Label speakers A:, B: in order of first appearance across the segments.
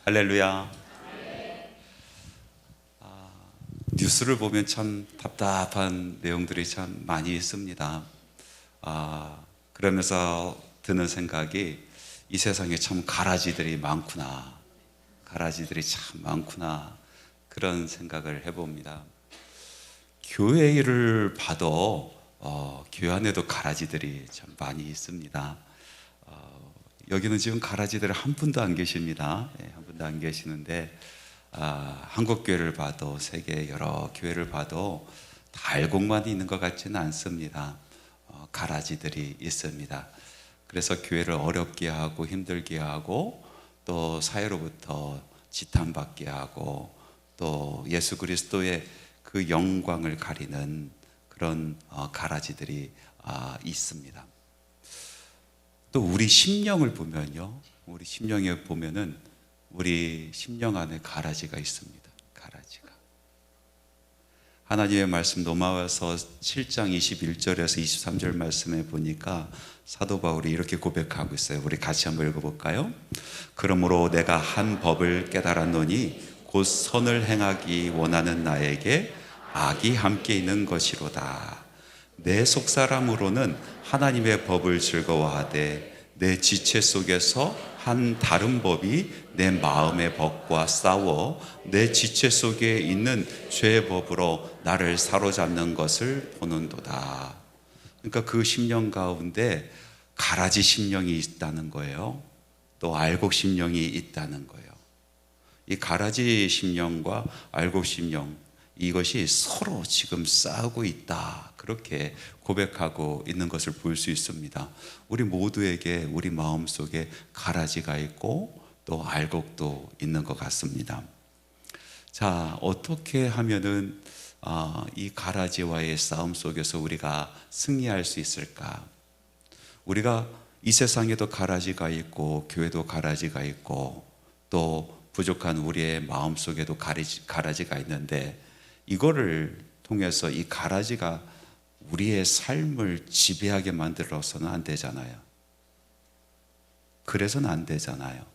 A: 할렐루야. 뉴스를 보면 참 답답한 내용들이 참 많이 있습니다. 그러면서 드는 생각이 이 세상에 참 가라지들이 많구나. 가라지들이 참 많구나. 그런 생각을 해봅니다. 교회 일을 봐도 교회 안에도 가라지들이 참 많이 있습니다. 여기는 지금 가라지들이 한 분도 안 계십니다. 한 분도 안 계시는데 한국교회를 봐도 세계 여러 교회를 봐도 다 알곡만 있는 것 같지는 않습니다. 가라지들이 있습니다. 그래서 교회를 어렵게 하고 힘들게 하고 또 사회로부터 지탄받게 하고 또 예수 그리스도의 그 영광을 가리는 그런 가라지들이 있습니다. 또 우리 심령을 보면요, 우리 심령에 보면은 우리 심령 안에 가라지가 있습니다. 가라지가. 하나님의 말씀 로마서 7장 21절에서 23절 말씀에 보니까 사도 바울이 이렇게 고백하고 있어요. 우리 같이 한번 읽어볼까요? 그러므로 내가 한 법을 깨달았노니 곧 선을 행하기 원하는 나에게 악이 함께 있는 것이로다. 내 속사람으로는 하나님의 법을 즐거워하되 내 지체 속에서 한 다른 법이 내 마음의 법과 싸워 내 지체 속에 있는 죄의 법으로 나를 사로잡는 것을 보는도다. 그러니까 그 심령 가운데 가라지 심령이 있다는 거예요. 또 알곡 심령이 있다는 거예요. 이 가라지 심령과 알곡 심령, 이것이 서로 지금 싸우고 있다, 그렇게 고백하고 있는 것을 볼 수 있습니다. 우리 모두에게 우리 마음속에 가라지가 있고 또 알곡도 있는 것 같습니다. 자, 어떻게 하면은 이 가라지와의 싸움 속에서 우리가 승리할 수 있을까? 우리가 이 세상에도 가라지가 있고 교회도 가라지가 있고 또 부족한 우리의 마음속에도 가라지가 있는데, 이거를 통해서 이 가라지가 우리의 삶을 지배하게 만들어서는 안 되잖아요. 그래서는 안 되잖아요.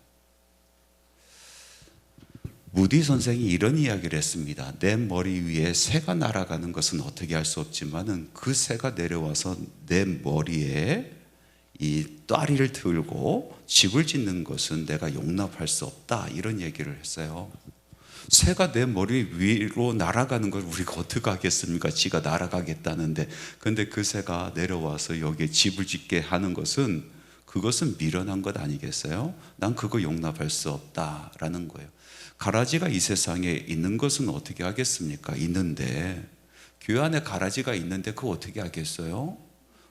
A: 무디 선생이 이런 이야기를 했습니다. 내 머리 위에 새가 날아가는 것은 어떻게 할 수 없지만은 그 새가 내려와서 내 머리에 이 따리를 들고 집을 짓는 것은 내가 용납할 수 없다, 이런 얘기를 했어요. 새가 내 머리 위로 날아가는 걸 우리가 어떻게 하겠습니까? 지가 날아가겠다는데. 근데 그 새가 내려와서 여기에 집을 짓게 하는 것은, 그것은 미련한 것 아니겠어요? 난 그거 용납할 수 없다라는 거예요. 가라지가 이 세상에 있는 것은 어떻게 하겠습니까? 있는데, 교회 안에 가라지가 있는데 그거 어떻게 하겠어요?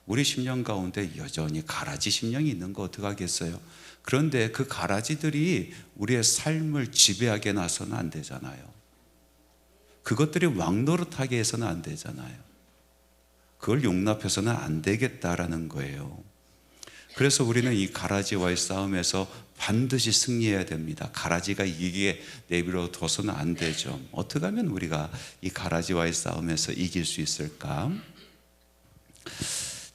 A: 우리 심령 가운데 여전히 가라지 심령이 있는 거 어떻게 하겠어요? 그런데 그 가라지들이 우리의 삶을 지배하게 나서는 안 되잖아요. 그것들이 왕노릇하게 해서는 안 되잖아요. 그걸 용납해서는 안 되겠다라는 거예요. 그래서 우리는 이 가라지와의 싸움에서 반드시 승리해야 됩니다. 가라지가 이기게 내버려 둬서는 안 되죠. 어떻게 하면 우리가 이 가라지와의 싸움에서 이길 수 있을까?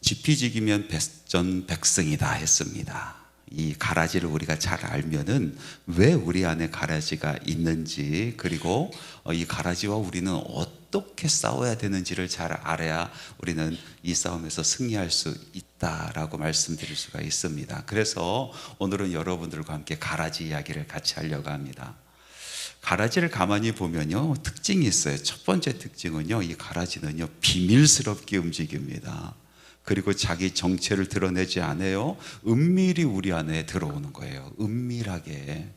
A: 지피지기면 백전백승이다 했습니다. 이 가라지를 우리가 잘 알면은 왜 우리 안에 가라지가 있는지, 그리고 이 가라지와 우리는 어떻게 싸워야 되는지를 잘 알아야 우리는 이 싸움에서 승리할 수 있다라고 말씀드릴 수가 있습니다. 그래서 오늘은 여러분들과 함께 가라지 이야기를 같이 하려고 합니다. 가라지를 가만히 보면요, 특징이 있어요. 첫 번째 특징은요, 이 가라지는요, 비밀스럽게 움직입니다. 그리고 자기 정체를 드러내지 않아요. 은밀히 우리 안에 들어오는 거예요. 은밀하게.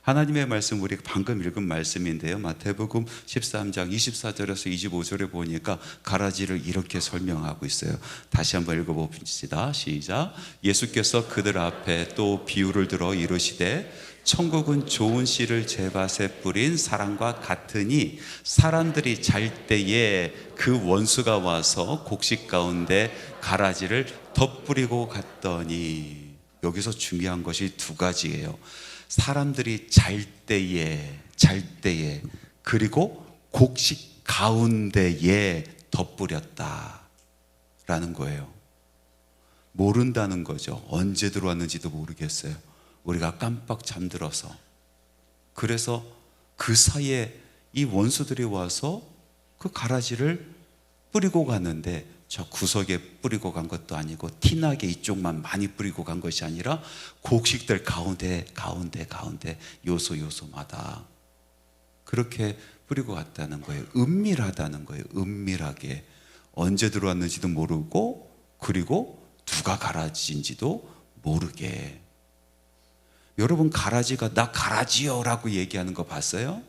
A: 하나님의 말씀, 우리가 방금 읽은 말씀인데요, 마태복음 13장 24절에서 25절에 보니까 가라지를 이렇게 설명하고 있어요. 다시 한번 읽어봅시다. 시작. 예수께서 그들 앞에 또 비유를 들어 이르시되 천국은 좋은 씨를 제밭에 뿌린 사람과 같으니 사람들이 잘 때에 그 원수가 와서 곡식 가운데 가라지를 덧뿌리고 갔더니, 여기서 중요한 것이 두 가지예요. 사람들이 잘 때에, 그리고 곡식 가운데에 덧뿌렸다라는 거예요. 모른다는 거죠. 언제 들어왔는지도 모르겠어요. 우리가 깜빡 잠들어서 그래서 그 사이에 이 원수들이 와서 그 가라지를 뿌리고 갔는데, 저 구석에 뿌리고 간 것도 아니고 티나게 이쪽만 많이 뿌리고 간 것이 아니라 곡식들 가운데 요소마다 그렇게 뿌리고 갔다는 거예요. 은밀하다는 거예요. 은밀하게. 언제 들어왔는지도 모르고, 그리고 누가 가라지인지도 모르게. 여러분, 가라지가 나 가라지요 라고 얘기하는 거 봤어요?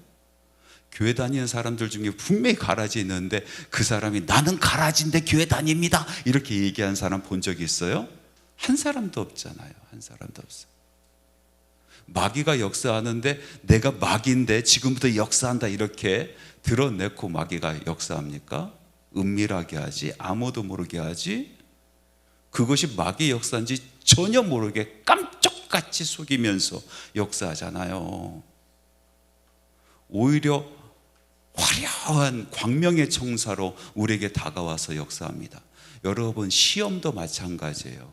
A: 교회 다니는 사람들 중에 분명히 가라지 있는데 그 사람이 나는 가라지인데 교회 다닙니다 이렇게 얘기하는 사람 본 적이 있어요? 한 사람도 없잖아요. 한 사람도 없어요. 마귀가 역사하는데 내가 마귀인데 지금부터 역사한다 이렇게 드러내고 마귀가 역사합니까? 은밀하게 하지, 아무도 모르게 하지. 그것이 마귀 역사인지 전혀 모르게 깜짝같이 속이면서 역사하잖아요. 오히려 화려한 광명의 청사로 우리에게 다가와서 역사합니다. 여러분, 시험도 마찬가지예요.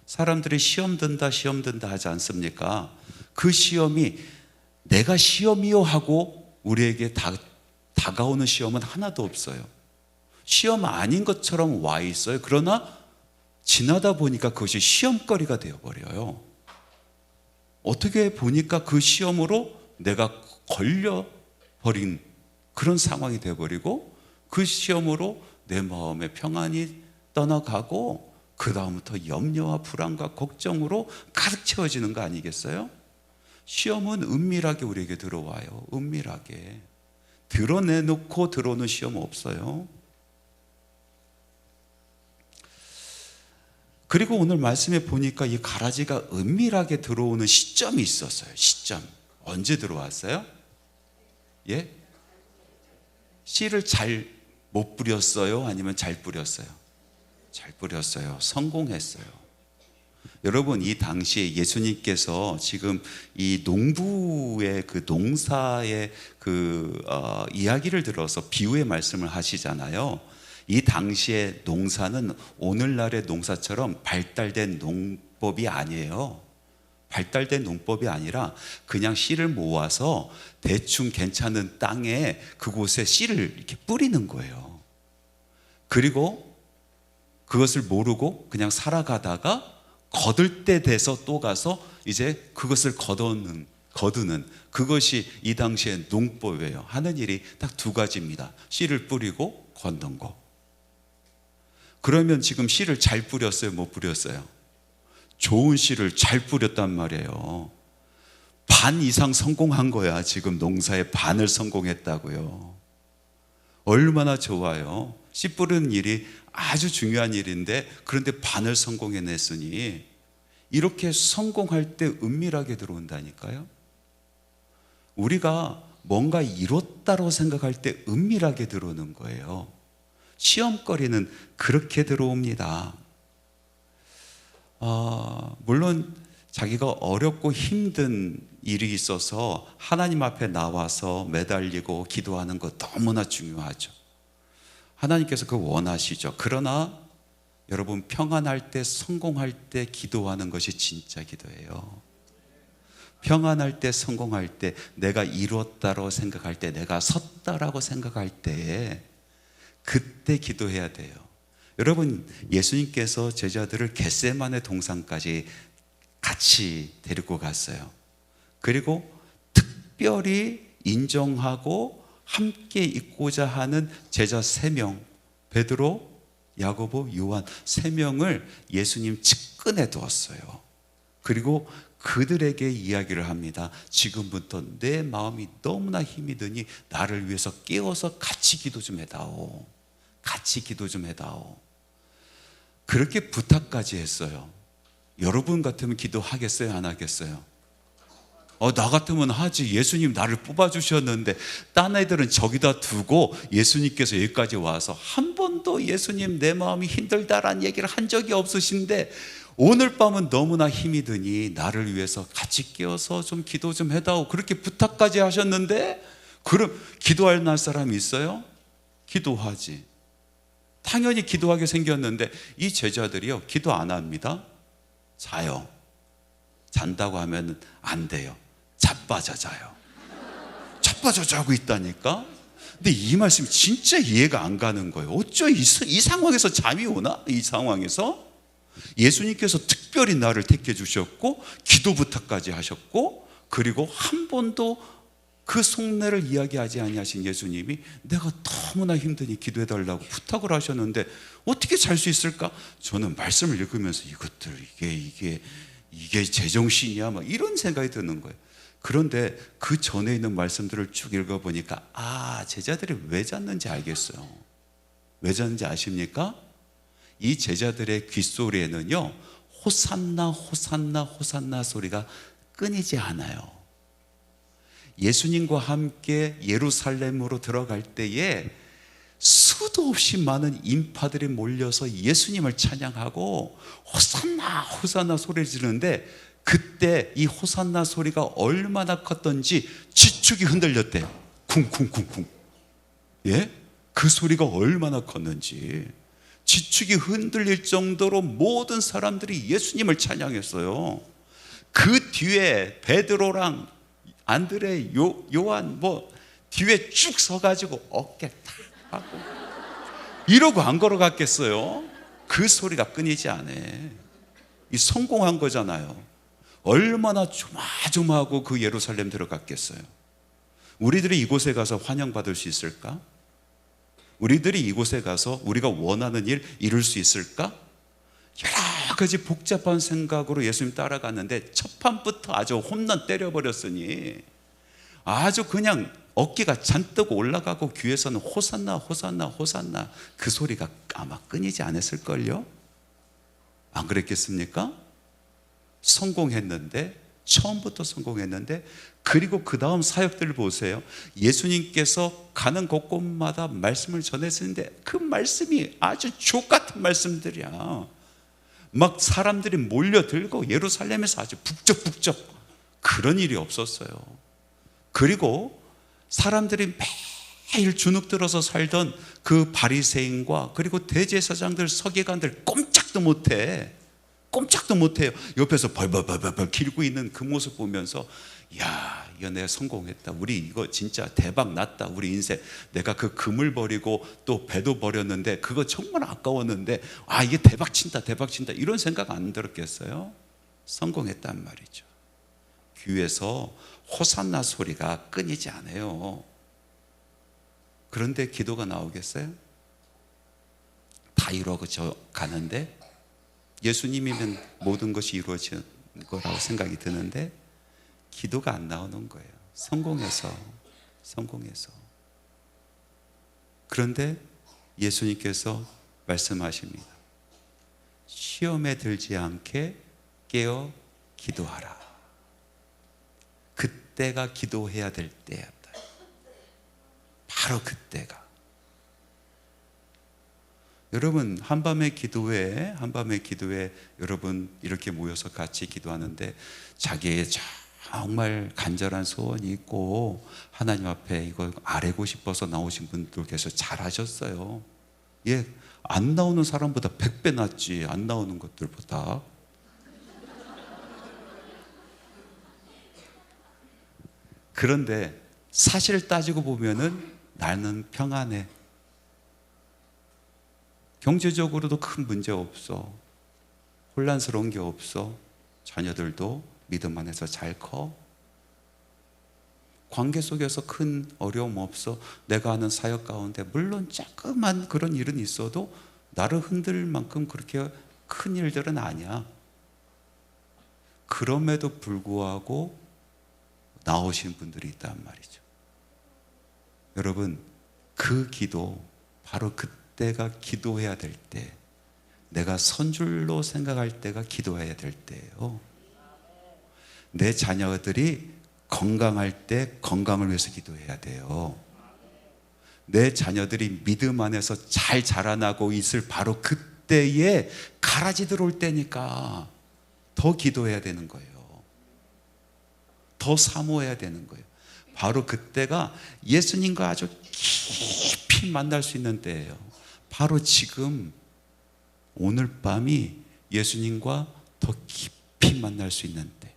A: 사람들이 시험 든다 하지 않습니까? 그 시험이 내가 시험이요 하고 우리에게 다가오는 시험은 하나도 없어요. 시험 아닌 것처럼 와 있어요. 그러나 지나다 보니까 그것이 시험거리가 되어버려요. 어떻게 보니까 그 시험으로 내가 걸려버린 그런 상황이 되어버리고, 그 시험으로 내 마음의 평안이 떠나가고 그 다음부터 염려와 불안과 걱정으로 가득 채워지는 거 아니겠어요? 시험은 은밀하게 우리에게 들어와요. 은밀하게. 드러내놓고 들어오는 시험 없어요. 그리고 오늘 말씀에 보니까 이 가라지가 은밀하게 들어오는 시점이 있었어요. 시점. 언제 들어왔어요? 예? 씨를 잘 못 뿌렸어요? 아니면 잘 뿌렸어요? 잘 뿌렸어요. 성공했어요. 여러분, 이 당시에 예수님께서 지금 이 농부의 그 농사의 이야기를 들어서 비유의 말씀을 하시잖아요. 이 당시의 농사는 오늘날의 농사처럼 발달된 농법이 아니에요. 발달된 농법이 아니라 그냥 씨를 모아서 대충 괜찮은 땅에 그곳에 씨를 이렇게 뿌리는 거예요. 그리고 그것을 모르고 그냥 살아가다가 거둘 때 돼서 또 가서 이제 그것을 거두는 그것이 이 당시의 농법이에요. 하는 일이 딱 두 가지입니다. 씨를 뿌리고 걷는 거. 그러면 지금 씨를 잘 뿌렸어요? 못 뿌렸어요? 좋은 씨를 잘 뿌렸단 말이에요. 반 이상 성공한 거야. 지금 농사의 반을 성공했다고요. 얼마나 좋아요. 씨 뿌리는 일이 아주 중요한 일인데, 그런데 반을 성공해냈으니 이렇게 성공할 때 은밀하게 들어온다니까요. 우리가 뭔가 이뤘다고 생각할 때 은밀하게 들어오는 거예요. 시험거리는 그렇게 들어옵니다. 물론 자기가 어렵고 힘든 일이 있어서 하나님 앞에 나와서 매달리고 기도하는 것 너무나 중요하죠. 하나님께서 그거 원하시죠. 그러나 여러분, 평안할 때, 성공할 때 기도하는 것이 진짜 기도예요. 평안할 때, 성공할 때, 내가 이뤘다고 생각할 때, 내가 섰다라고 생각할 때, 그때 기도해야 돼요. 여러분, 예수님께서 제자들을 겟세마네 동산까지 같이 데리고 갔어요. 그리고 특별히 인정하고 함께 있고자 하는 제자 3명, 베드로, 야고보, 요한 3명을 예수님 측근에 두었어요. 그리고 그들에게 이야기를 합니다. 지금부터 내 마음이 너무나 힘이 드니 나를 위해서 깨워서 같이 기도 좀 해다오. 같이 기도 좀 해다오. 그렇게 부탁까지 했어요. 여러분 같으면 기도하겠어요? 안 하겠어요? 나 같으면 하지. 예수님 나를 뽑아주셨는데. 딴 애들은 저기다 두고 예수님께서 여기까지 와서 한 번도 예수님 내 마음이 힘들다라는 얘기를 한 적이 없으신데, 오늘 밤은 너무나 힘이 드니 나를 위해서 같이 깨어서 좀 기도 좀 해다오. 그렇게 부탁까지 하셨는데, 그럼 기도할 날 사람이 있어요? 기도하지. 당연히 기도하게 생겼는데 이 제자들이요, 기도 안 합니다. 자요. 잔다고 하면 안 돼요. 자빠져 자요. 자빠져 자고 있다니까. 근데 이 말씀이 진짜 이해가 안 가는 거예요. 어쩌 이 상황에서 잠이 오나? 이 상황에서 예수님께서 특별히 나를 택해 주셨고 기도 부탁까지 하셨고, 그리고 한 번도 그 속내를 이야기하지 아니하신 예수님이 내가 너무나 힘드니 기도해 달라고 부탁을 하셨는데 어떻게 잘 수 있을까? 저는 말씀을 읽으면서 이것들 이게 제정신이야 막 이런 생각이 드는 거예요. 그런데 그 전에 있는 말씀들을 쭉 읽어보니까 제자들이 왜 잤는지 알겠어요. 왜 잤는지 아십니까? 이 제자들의 귓소리에는요, 호산나 호산나 호산나 소리가 끊이지 않아요. 예수님과 함께 예루살렘으로 들어갈 때에 수도 없이 많은 인파들이 몰려서 예수님을 찬양하고 호산나 호산나 소리를 지르는데, 그때 이 호산나 소리가 얼마나 컸던지 지축이 흔들렸대요. 쿵쿵쿵쿵. 예? 그 소리가 얼마나 컸는지 지축이 흔들릴 정도로 모든 사람들이 예수님을 찬양했어요. 그 뒤에 베드로랑 안드레, 요한 뒤에 쭉 서가지고 어깨 탁 하고 이러고 안 걸어갔겠어요? 그 소리가 끊이지 않아. 이 성공한 거잖아요. 얼마나 조마조마하고 그 예루살렘 들어갔겠어요? 우리들이 이곳에 가서 환영받을 수 있을까? 우리들이 이곳에 가서 우리가 원하는 일 이룰 수 있을까? 여러 가지 복잡한 생각으로 예수님 따라갔는데 첫 판부터 아주 홈런 때려버렸으니 아주 그냥 어깨가 잔뜩 올라가고 귀에서는 호산나 호산나 호산나 그 소리가 아마 끊이지 않았을걸요? 안 그랬겠습니까? 성공했는데, 처음부터 성공했는데, 그리고 그 다음 사역들을 보세요. 예수님께서 가는 곳곳마다 말씀을 전했는데 그 말씀이 아주 족같은 말씀들이야. 막 사람들이 몰려들고 예루살렘에서 아주 북적북적 그런 일이 없었어요. 그리고 사람들이 매일 주눅들어서 살던 그 바리새인과 그리고 대제사장들, 서기관들 꼼짝도 못해. 꼼짝도 못해요. 옆에서 벌벌벌벌 기르고 있는 그 모습 보면서 야, 이거 내가 성공했다. 우리 이거 진짜 대박 났다. 우리 인생. 내가 그 금을 버리고 또 배도 버렸는데 그거 정말 아까웠는데 이게 대박 친다, 대박 친다. 이런 생각 안 들었겠어요? 성공했단 말이죠. 귀에서 호산나 소리가 끊이지 않아요. 그런데 기도가 나오겠어요? 다 이루어져 가는데, 예수님이면 모든 것이 이루어지는 거라고 생각이 드는데 기도가 안 나오는 거예요. 성공해서. 그런데 예수님께서 말씀하십니다. 시험에 들지 않게 깨어 기도하라. 그때가 기도해야 될 때였다. 바로 그때가. 여러분, 한밤의 기도회 여러분 이렇게 모여서 같이 기도하는데 자기의 정말 간절한 소원이 있고 하나님 앞에 이거 아뢰고 싶어서 나오신 분들께서 잘하셨어요. 예, 안 나오는 사람보다 100배 낫지, 안 나오는 것들보다. 그런데 사실 따지고 보면은 나는 평안해. 경제적으로도 큰 문제 없어. 혼란스러운 게 없어. 자녀들도 믿음 안에서 잘 커. 관계 속에서 큰 어려움 없어. 내가 하는 사역 가운데 물론 조그만 그런 일은 있어도 나를 흔들 만큼 그렇게 큰 일들은 아니야. 그럼에도 불구하고 나오신 분들이 있단 말이죠. 여러분, 그 기도, 바로 그때가 기도해야 될 때, 내가 선줄로 생각할 때가 기도해야 될 때예요. 내 자녀들이 건강할 때 건강을 위해서 기도해야 돼요. 내 자녀들이 믿음 안에서 잘 자라나고 있을 바로 그때에 가라지 들어올 때니까 더 기도해야 되는 거예요. 더 사모해야 되는 거예요. 바로 그때가 예수님과 아주 깊이 만날 수 있는 때예요. 바로 지금 오늘 밤이 예수님과 더 깊이 만날 수 있는 때.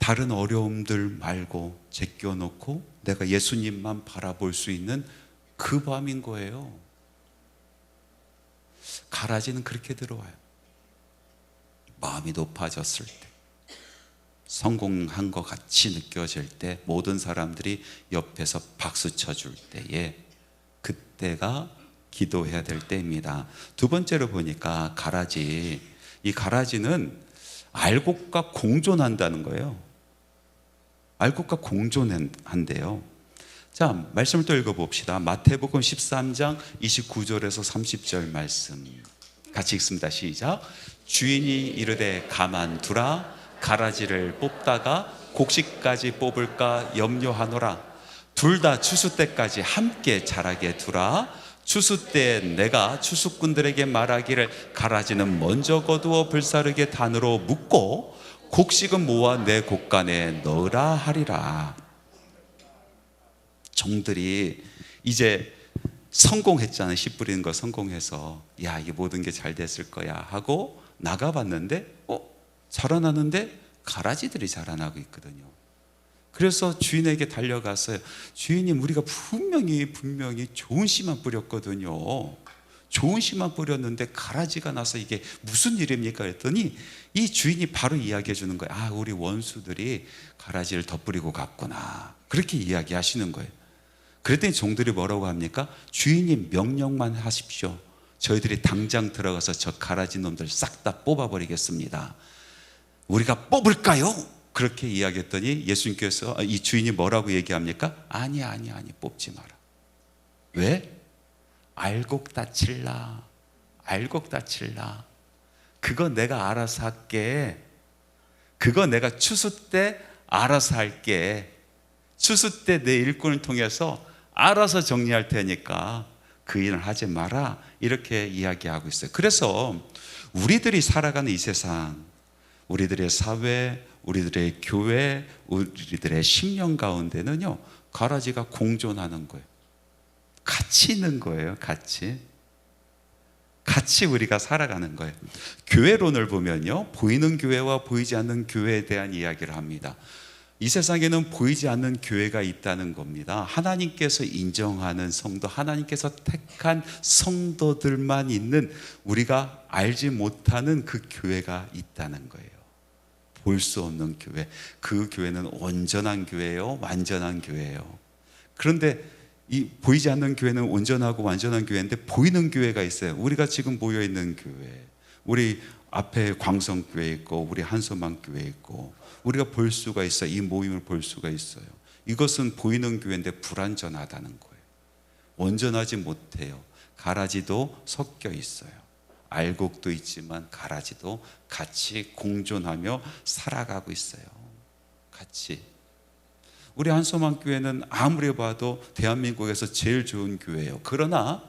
A: 다른 어려움들 말고 제껴놓고 내가 예수님만 바라볼 수 있는 그 밤인 거예요. 가라지는 그렇게 들어와요. 마음이 높아졌을 때, 성공한 것 같이 느껴질 때, 모든 사람들이 옆에서 박수 쳐줄 때에, 그때가 기도해야 될 때입니다. 두 번째로 보니까 가라지, 이 가라지는 알곡과 공존한다는 거예요. 알곡과 공존한대요. 자, 말씀을 또 읽어봅시다. 마태복음 13장 29절에서 30절 말씀 같이 읽습니다. 시작. 주인이 이르되 가만두라. 가라지를 뽑다가 곡식까지 뽑을까 염려하노라. 둘 다 추수 때까지 함께 자라게 두라. 추수 때 내가 추수꾼들에게 말하기를 가라지는 먼저 거두어 불사르게 단으로 묶고 곡식은 모아 내 곡간에 넣으라 하리라. 종들이 이제 성공했잖아요. 씨 뿌리는 거 성공해서, 야, 이게 모든 게 잘 됐을 거야 하고 나가봤는데 자라나는데 가라지들이 자라나고 있거든요. 그래서 주인에게 달려갔어요. 주인님, 우리가 분명히 좋은 씨만 뿌렸거든요. 좋은 씨만 뿌렸는데 가라지가 나서 이게 무슨 일입니까? 그랬더니 이 주인이 바로 이야기해 주는 거예요. 아, 우리 원수들이 가라지를 더 뿌리고 갔구나. 그렇게 이야기하시는 거예요. 그랬더니 종들이 뭐라고 합니까? 주인님 명령만 하십시오. 저희들이 당장 들어가서 저 가라지 놈들 싹 다 뽑아버리겠습니다. 우리가 뽑을까요? 그렇게 이야기했더니 예수님께서, 이 주인이 뭐라고 얘기합니까? 아니, 뽑지 마라. 왜? 알곡 다칠라. 그거 내가 알아서 할게. 그거 내가 추수 때 알아서 할게. 추수 때 내 일꾼을 통해서 알아서 정리할 테니까 그 일을 하지 마라. 이렇게 이야기하고 있어요. 그래서 우리들이 살아가는 이 세상, 우리들의 사회, 우리들의 교회, 우리들의 심령 가운데는요, 가라지가 공존하는 거예요. 같이 있는 거예요. 같이 우리가 살아가는 거예요. 교회론을 보면요, 보이는 교회와 보이지 않는 교회에 대한 이야기를 합니다. 이 세상에는 보이지 않는 교회가 있다는 겁니다. 하나님께서 인정하는 성도, 하나님께서 택한 성도들만 있는, 우리가 알지 못하는 그 교회가 있다는 거예요. 볼 수 없는 교회. 그 교회는 온전한 교회예요, 완전한 교회예요. 그런데 이 보이지 않는 교회는 온전하고 완전한 교회인데, 보이는 교회가 있어요. 우리가 지금 모여 있는 교회, 우리 앞에 광성교회 있고 우리 한소망교회 있고, 우리가 볼 수가 있어요. 이 모임을 볼 수가 있어요. 이것은 보이는 교회인데 불완전하다는 거예요. 온전하지 못해요. 가라지도 섞여 있어요. 알곡도 있지만 가라지도 같이 공존하며 살아가고 있어요. 같이. 우리 한소망교회는 아무리 봐도 대한민국에서 제일 좋은 교회예요. 그러나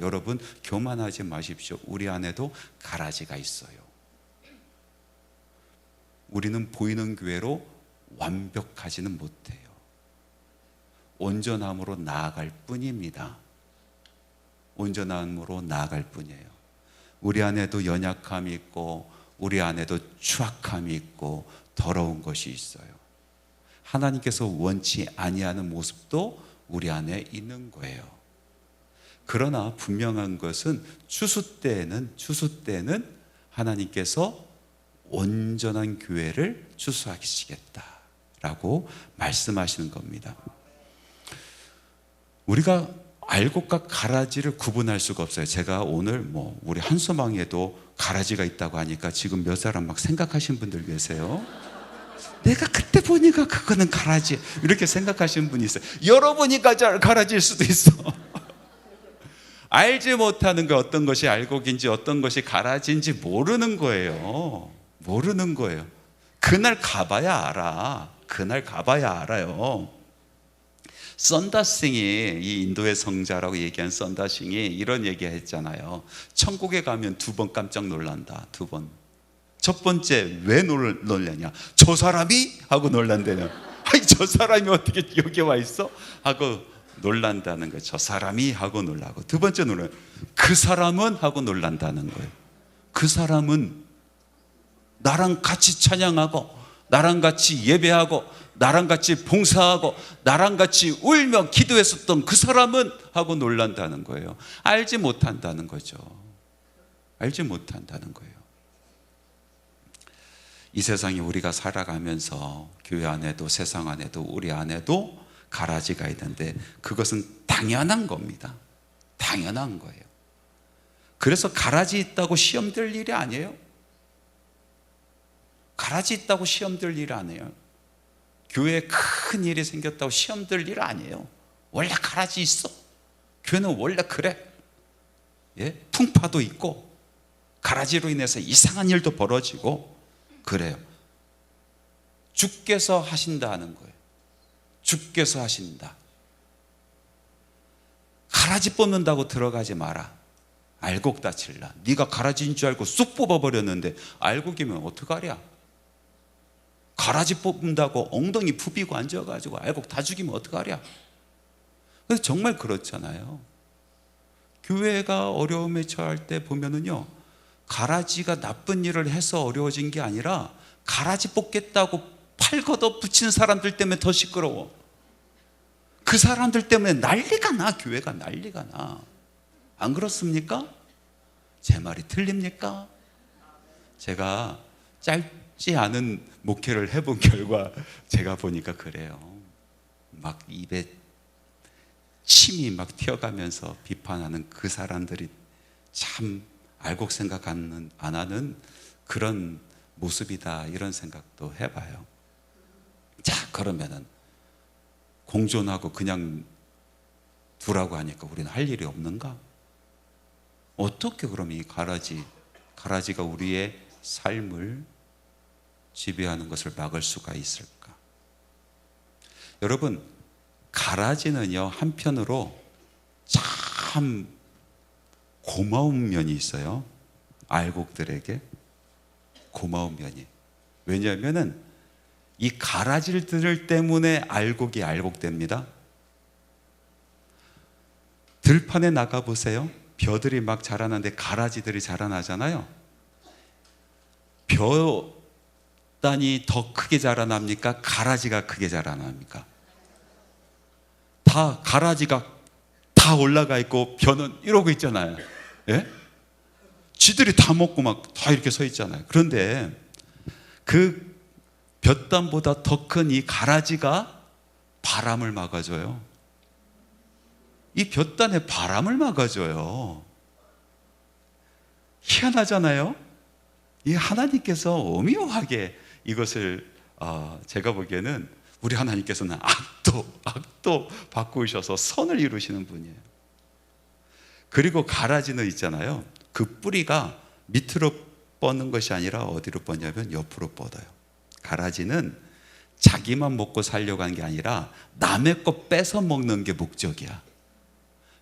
A: 여러분, 교만하지 마십시오. 우리 안에도 가라지가 있어요. 우리는 보이는 교회로 완벽하지는 못해요. 온전함으로 나아갈 뿐입니다. 온전함으로 나아갈 뿐이에요. 우리 안에도 연약함이 있고, 우리 안에도 추악함이 있고, 더러운 것이 있어요. 하나님께서 원치 아니하는 모습도 우리 안에 있는 거예요. 그러나 분명한 것은 추수 때는 하나님께서 온전한 교회를 추수하시겠다라고 말씀하시는 겁니다. 우리가 알곡과 가라지를 구분할 수가 없어요. 제가 오늘 우리 한소망에도 가라지가 있다고 하니까 지금 몇 사람 막 생각하시는 분들 계세요. 내가 그때 보니까 그거는 가라지, 이렇게 생각하시는 분이 있어요. 여러분이 가라지일 수도 있어. 알지 못하는 거, 어떤 것이 알곡인지 어떤 것이 가라지인지 모르는 거예요. 그날 가봐야 알아요. 썬다싱이, 이 인도의 성자라고 얘기한 썬다싱이 이런 얘기 했잖아요. 천국에 가면 2번 깜짝 놀란다. 2번. 첫 번째, 왜 놀라냐? 저 사람이? 하고 놀란대요. 아니, 저 사람이 어떻게 여기 와 있어? 하고 놀란다는 거예요. 저 사람이? 하고 놀라고. 두 번째 놀라요. 그 사람은? 하고 놀란다는 거예요. 그 사람은 나랑 같이 찬양하고 나랑 같이 예배하고 나랑 같이 봉사하고 나랑 같이 울며 기도했었던 그 사람은 하고 놀란다는 거예요. 알지 못한다는 거죠. 알지 못한다는 거예요. 이 세상에 우리가 살아가면서 교회 안에도 세상 안에도 우리 안에도 가라지가 있는데 그것은 당연한 겁니다. 당연한 거예요. 그래서 가라지 있다고 시험 들 일이 아니에요. 가라지 있다고 시험 들 일 아니에요. 교회에 큰 일이 생겼다고 시험 들 일 아니에요. 원래 가라지 있어. 교회는 원래 그래. 예? 풍파도 있고 가라지로 인해서 이상한 일도 벌어지고 그래요. 주께서 하신다는 거예요. 주께서 하신다. 가라지 뽑는다고 들어가지 마라. 알곡 다칠라. 네가 가라지인 줄 알고 쑥 뽑아버렸는데 알곡이면 어떡하랴. 가라지 뽑는다고 엉덩이 부비고 앉아가지고 알곡 다 죽이면 어떡하랴. 그래서 정말 그렇잖아요. 교회가 어려움에 처할 때 보면은요, 가라지가 나쁜 일을 해서 어려워진 게 아니라 가라지 뽑겠다고 팔 걷어 붙인 사람들 때문에 더 시끄러워. 그 사람들 때문에 난리가 나. 교회가 난리가 나. 안 그렇습니까? 제 말이 틀립니까? 제가 짧지 않은 목회를 해본 결과 제가 보니까 그래요. 막 입에 침이 막 튀어가면서 비판하는 그 사람들이 참 알곡 생각 안 하는 그런 모습이다, 이런 생각도 해봐요. 자, 그러면은 공존하고 그냥 두라고 하니까 우리는 할 일이 없는가? 어떻게 그럼 이 가라지가 우리의 삶을 지배하는 것을 막을 수가 있을까? 여러분, 가라지는요, 한편으로 참 고마운 면이 있어요. 알곡들에게 고마운 면이. 왜냐하면은 이 가라지들 때문에 알곡이 알곡됩니다. 들판에 나가보세요. 벼들이 막 자라나는데 가라지들이 자라나잖아요. 벼단이 더 크게 자라납니까? 가라지가 크게 자라납니까? 다 가라지가 다 올라가 있고 벼는 이러고 있잖아요. 예? 쥐들이 다 먹고 막 다 이렇게 서 있잖아요. 그런데 그 볕단보다 더 큰 이 가라지가 바람을 막아줘요. 이 볕단에 바람을 막아줘요. 희한하잖아요. 이 하나님께서 오묘하게 이것을 제가 보기에는 우리 하나님께서는 악도 바꾸셔서 선을 이루시는 분이에요. 그리고 가라지는 있잖아요. 그 뿌리가 밑으로 뻗는 것이 아니라 어디로 뻗냐면 옆으로 뻗어요. 가라지는 자기만 먹고 살려고 하는 게 아니라 남의 거 뺏어 먹는 게 목적이야.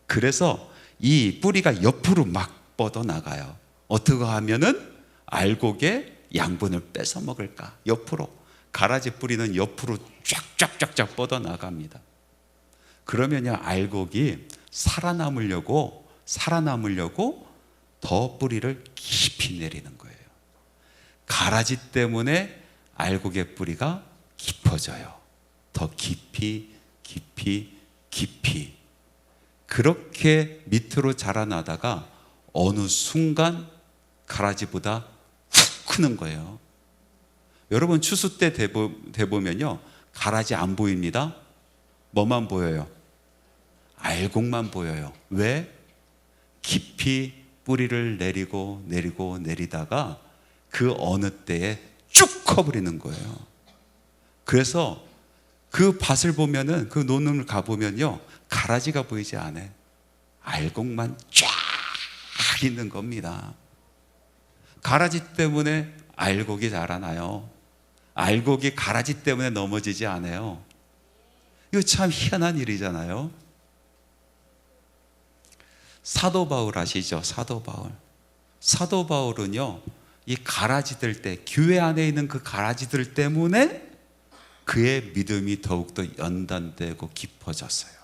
A: 그래서 이 뿌리가 옆으로 막 뻗어 나가요. 어떻게 하면은 알곡의 양분을 뺏어 먹을까? 옆으로. 가라지 뿌리는 옆으로 쫙쫙쫙쫙 뻗어 나갑니다. 그러면요, 알곡이 살아남으려고 더 뿌리를 깊이 내리는 거예요. 가라지 때문에 알곡의 뿌리가 깊어져요. 더 깊이. 그렇게 밑으로 자라나다가 어느 순간 가라지보다 훅 크는 거예요. 여러분, 추수 때 대보면요, 가라지 안 보입니다. 뭐만 보여요? 알곡만 보여요. 왜? 깊이 뿌리를 내리다가 그 어느 때에 쭉 커버리는 거예요. 그래서 그 밭을 보면은, 그 논을 가보면요, 가라지가 보이지 않아요. 알곡만 쫙 있는 겁니다. 가라지 때문에 알곡이 자라나요. 알곡이 가라지 때문에 넘어지지 않아요. 이거 참 희한한 일이잖아요. 사도 바울 아시죠? 사도 바울은요, 이 가라지들 때, 교회 안에 있는 그 가라지들 때문에 그의 믿음이 더욱더 연단되고 깊어졌어요.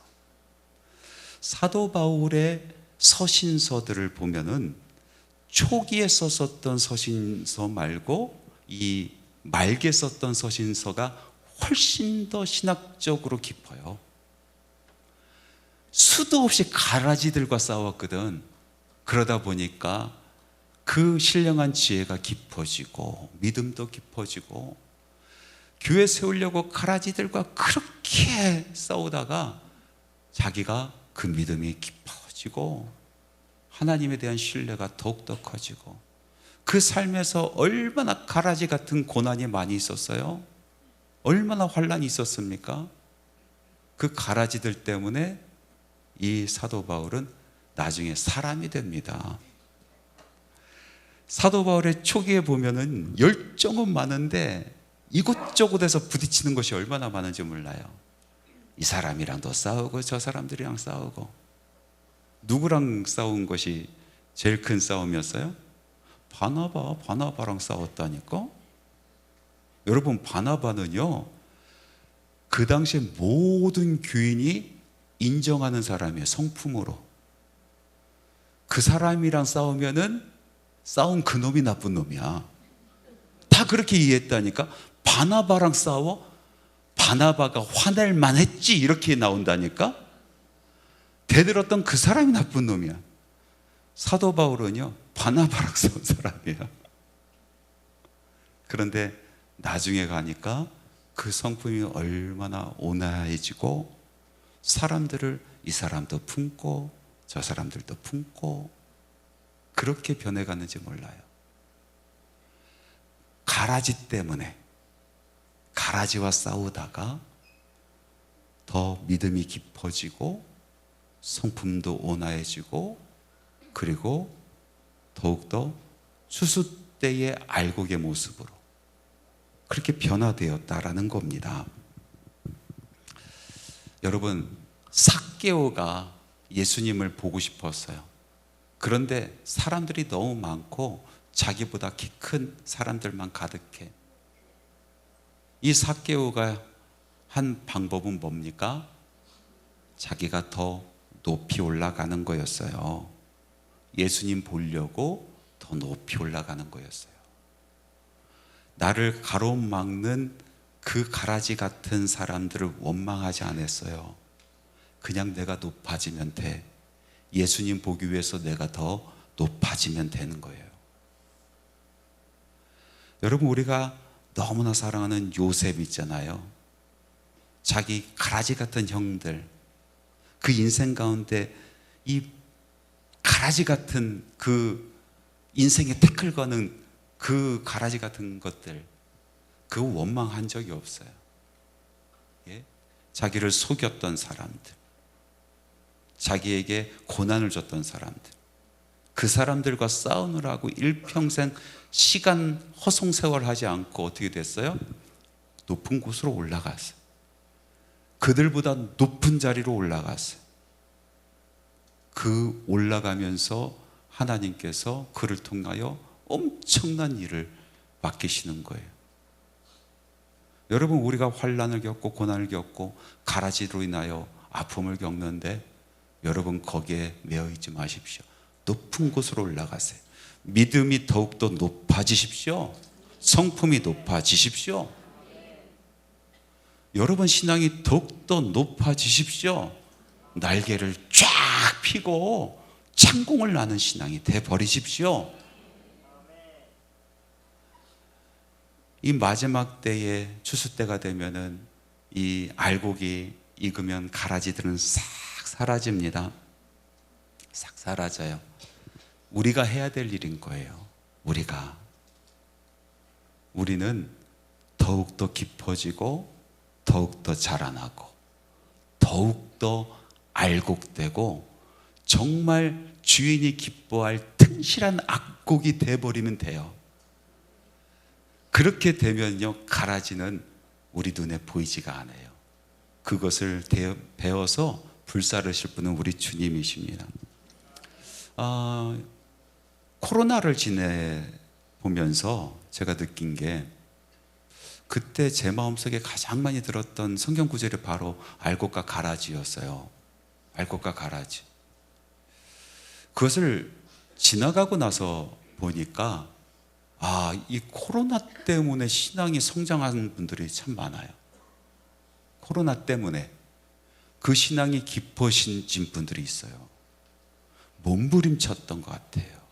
A: 사도 바울의 서신서들을 보면은 초기에 썼었던 서신서 말고 이 말게 썼던 서신서가 훨씬 더 신학적으로 깊어요. 수도 없이 가라지들과 싸웠거든. 그러다 보니까 그 신령한 지혜가 깊어지고 믿음도 깊어지고, 교회 세우려고 가라지들과 그렇게 싸우다가 자기가 그 믿음이 깊어지고 하나님에 대한 신뢰가 더욱더 커지고, 그 삶에서 얼마나 가라지 같은 고난이 많이 있었어요. 얼마나 환난이 있었습니까? 그 가라지들 때문에 이 사도 바울은 나중에 사람이 됩니다. 사도 바울의 초기에 보면은 열정은 많은데 이곳저곳에서 부딪히는 것이 얼마나 많은지 몰라요. 이 사람이랑도 싸우고 저 사람들이랑 싸우고. 누구랑 싸운 것이 제일 큰 싸움이었어요? 바나바랑 싸웠다니까. 여러분, 바나바는요, 그 당시에 모든 교인이 인정하는 사람이에요. 성품으로. 그 사람이랑 싸우면은 싸운 그 놈이 나쁜 놈이야. 다 그렇게 이해했다니까. 바나바랑 싸워? 바나바가 화낼 만했지, 이렇게 나온다니까. 대들었던 그 사람이 나쁜 놈이야. 사도 바울은요, 바나바랑 싸운 사람이야. 그런데 나중에 가니까 그 성품이 얼마나 온화해지고, 사람들을 이 사람도 품고 저 사람들도 품고, 그렇게 변해가는지 몰라요. 가라지 때문에, 가라지와 싸우다가 더 믿음이 깊어지고 성품도 온화해지고, 그리고 더욱더 수수 때의 알곡의 모습으로 그렇게 변화되었다라는 겁니다. 여러분, 삭개오가 예수님을 보고 싶었어요. 그런데 사람들이 너무 많고 자기보다 키 큰 사람들만 가득해. 이 삭개오가 한 방법은 뭡니까? 자기가 더 높이 올라가는 거였어요. 예수님 보려고 더 높이 올라가는 거였어요. 나를 가로막는 그 가라지 같은 사람들을 원망하지 않았어요. 그냥 내가 높아지면 돼. 예수님 보기 위해서 내가 더 높아지면 되는 거예요. 여러분, 우리가 너무나 사랑하는 요셉 있잖아요. 자기 가라지 같은 형들, 그 인생 가운데 이 가라지 같은 그 인생에 태클 거는 그 가라지 같은 것들, 그거 원망한 적이 없어요. 예? 자기를 속였던 사람들, 자기에게 고난을 줬던 사람들, 그 사람들과 싸우느라고 일평생 시간 허송세월하지 않고 어떻게 됐어요? 높은 곳으로 올라갔어요. 그들보다 높은 자리로 올라갔어요. 그 올라가면서 하나님께서 그를 통하여 엄청난 일을 맡기시는 거예요. 여러분, 우리가 환난을 겪고 고난을 겪고 가라지로 인하여 아픔을 겪는데, 여러분 거기에 매여 있지 마십시오. 높은 곳으로 올라가세요. 믿음이 더욱더 높아지십시오. 성품이 높아지십시오. 여러분 신앙이 더욱더 높아지십시오. 날개를 쫙 펴고 창공을 나는 신앙이 돼버리십시오. 이 마지막 때에 추수 때가 되면은 이 알곡이 익으면 가라지들은 싹 사라집니다. 싹 사라져요. 우리가 해야 될 일인 거예요. 우리는 더욱더 깊어지고 더욱더 자라나고 더욱더 알곡되고 정말 주인이 기뻐할 튼실한 악곡이 돼버리면 돼요. 그렇게 되면요, 가라지는 우리 눈에 보이지가 않아요. 그것을 배워서 불사르실 분은 우리 주님이십니다. 코로나를 지내보면서 제가 느낀 게, 그때 제 마음속에 가장 많이 들었던 성경 구절이 바로 알곡과 가라지였어요. 알곡과 가라지. 그것을 지나가고 나서 보니까 이 코로나 때문에 신앙이 성장하는 분들이 참 많아요. 코로나 때문에 그 신앙이 깊어진 분들이 있어요. 몸부림쳤던 것 같아요.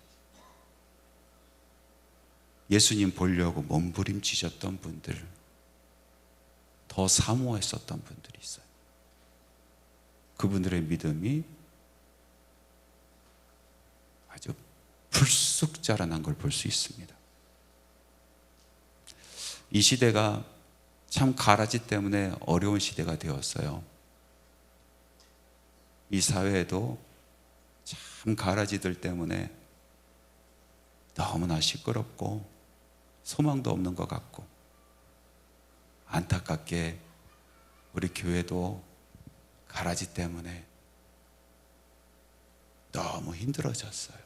A: 예수님 보려고 몸부림치셨던 분들, 더 사모했었던 분들이 있어요. 그분들의 믿음이 아주 불쑥 자라난 걸 볼 수 있습니다. 이 시대가 참 가라지 때문에 어려운 시대가 되었어요. 이 사회에도 참 가라지들 때문에 너무나 시끄럽고 소망도 없는 것 같고, 안타깝게 우리 교회도 가라지 때문에 너무 힘들어졌어요.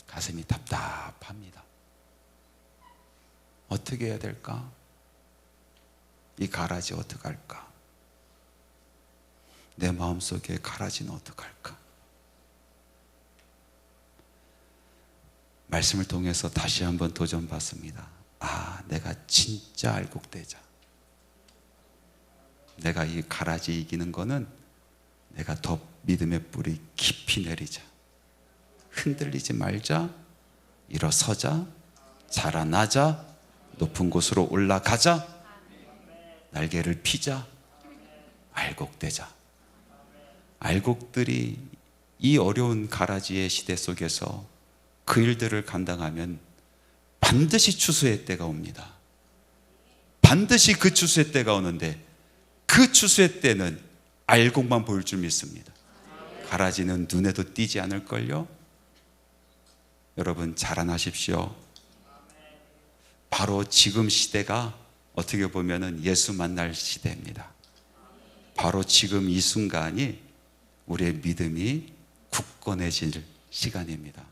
A: 가슴이 답답합니다. 어떻게 해야 될까? 이 가라지 어떡할까? 내 마음속에 가라지는 어떡할까? 말씀을 통해서 다시 한번 도전받습니다. 내가 진짜 알곡되자. 내가 이 가라지 이기는 거는 내가 더 믿음의 뿌리 깊이 내리자. 흔들리지 말자. 일어서자. 자라나자. 높은 곳으로 올라가자. 날개를 피자. 알곡되자. 알곡들이 이 어려운 가라지의 시대 속에서 그 일들을 감당하면 반드시 추수의 때가 옵니다. 반드시 그 추수의 때가 오는데, 그 추수의 때는 알곡만 보일 줄 믿습니다. 가라지는 눈에도 띄지 않을걸요? 여러분, 자라나십시오. 바로 지금 시대가 어떻게 보면 예수 만날 시대입니다. 바로 지금 이 순간이 우리의 믿음이 굳건해질 시간입니다.